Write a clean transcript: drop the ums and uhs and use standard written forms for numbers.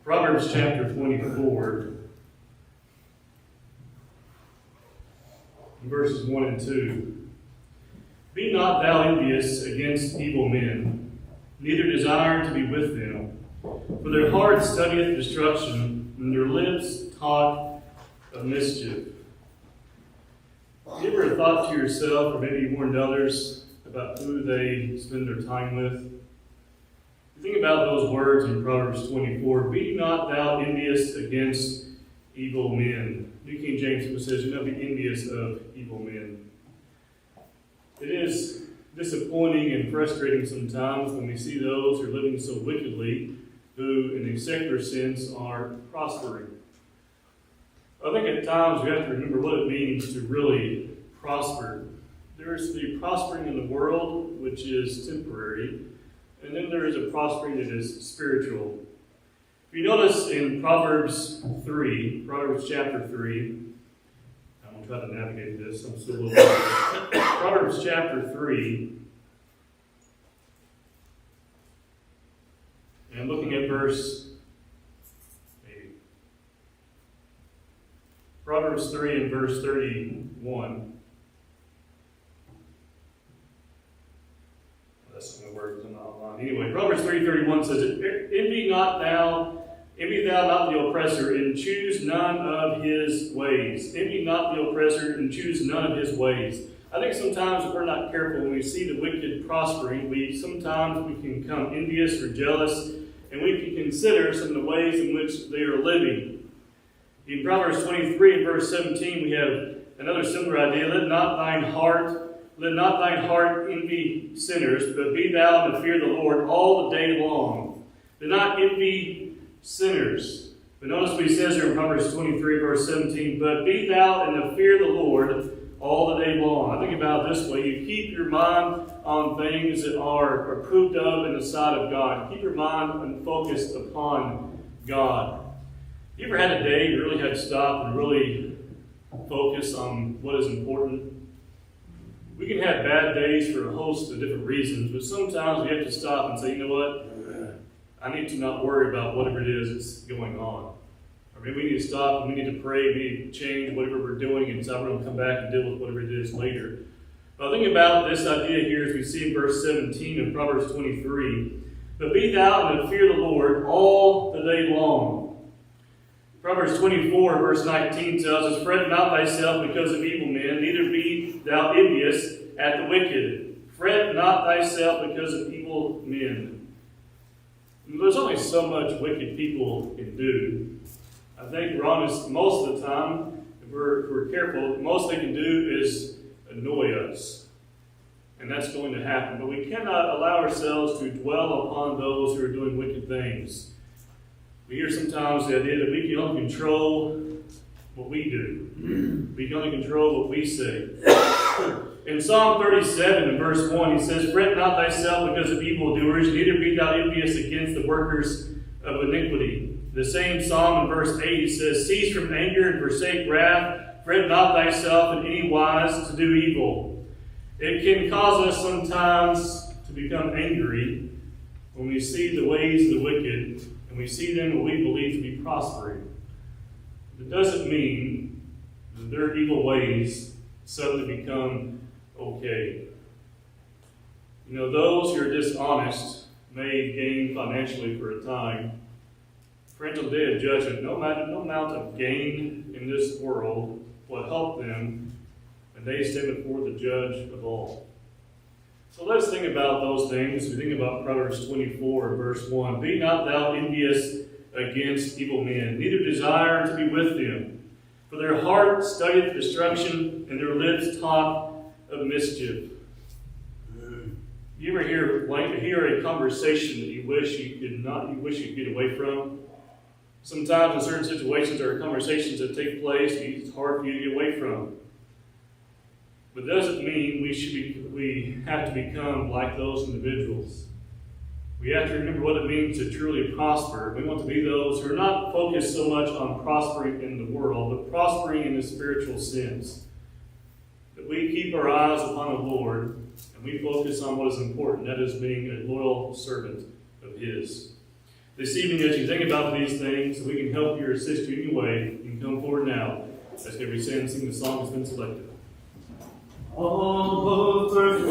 Proverbs chapter 24, verses 1 and 2. Be not thou envious against evil men, neither desire to be with them. For their heart studieth destruction, and their lips talk of mischief. Have you ever thought to yourself, or maybe warned others, about who they spend their time with? Think about those words in Proverbs 24. Be not thou envious against evil men. New King James says, do not be envious of evil men. It is disappointing and frustrating sometimes when we see those who are living so wickedly, who in a secular sense are prospering. I think at times we have to remember what it means to really prosper. There's the prospering in the world, which is temporary, and then there is a prospering that is spiritual. If you notice in Proverbs chapter 3, I'm going to try to navigate this, I'm still a little bit. Proverbs chapter 3, and looking at Proverbs 3 and verse 31. That's going to work. I'm not online. Anyway, Proverbs 3:31 says, envy thou not the oppressor, and choose none of his ways. Envy not the oppressor, and choose none of his ways. I think sometimes if we're not careful, when we see the wicked prospering, sometimes we can become envious or jealous, and we can consider some of the ways in which they are living. In Proverbs 23 and verse 17, we have another similar idea. Let not thine heart envy sinners, but be thou in the fear of the Lord all the day long. Do not envy sinners. But notice what he says here in Proverbs 23, verse 17, but be thou in the fear of the Lord all the day long. I think about it this way. You keep your mind on things that are approved of in the sight of God. Keep your mind focused upon God. You ever had a day you really had to stop and really focus on what is important? We can have bad days for a host of different reasons, but sometimes we have to stop and say, you know what? I need to not worry about whatever it is that's going on. Or maybe we need to stop and we need to pray, we need to change whatever we're doing, and so we're going to come back and deal with whatever it is later. But think about this idea here as we see in verse 17 of Proverbs 23. But be thou in the fear of the Lord all the day long. Proverbs 24, verse 19 tells us, fret not thyself because of evil men, neither be thou envious at the wicked. Fret not thyself because of evil men. There's only so much wicked people can do. I think we're honest, most of the time, if we're careful, most they can do is annoy us. And that's going to happen. But we cannot allow ourselves to dwell upon those who are doing wicked things. We hear sometimes the idea that we can only control what we do. We can only control what we say. In Psalm 37 and verse 1, he says, fret not thyself because of evildoers, neither be thou envious against the workers of iniquity. The same Psalm in verse 8, he says, cease from anger and forsake wrath, fret not thyself in any wise to do evil. It can cause us sometimes to become angry when we see the ways of the wicked, and we see them what we believe to be prospering. It doesn't mean that their evil ways suddenly become okay. You know, those who are dishonest may gain financially for a time. Friends, on the day of judgment, no amount of gain in this world will help them when they stand before the judge of all. So let's think about those things. We think about Proverbs 24, verse 1. Be not thou envious against evil men, neither desire to be with them. For their heart studieth destruction, and their lips talk of mischief. You ever hear a conversation that you wish you could get away from? Sometimes in certain situations there are conversations that take place that it's hard for you to get away from. But it doesn't mean we have to become like those individuals. We have to remember what it means to truly prosper. We want to be those who are not focused so much on prospering in the world, but prospering in the spiritual sense. That we keep our eyes upon the Lord and we focus on what is important, that is being a loyal servant of His. this evening as you think about these things, so we can help you or assist you in any way, you can come forward now. As every sing the song has been selected. All of earth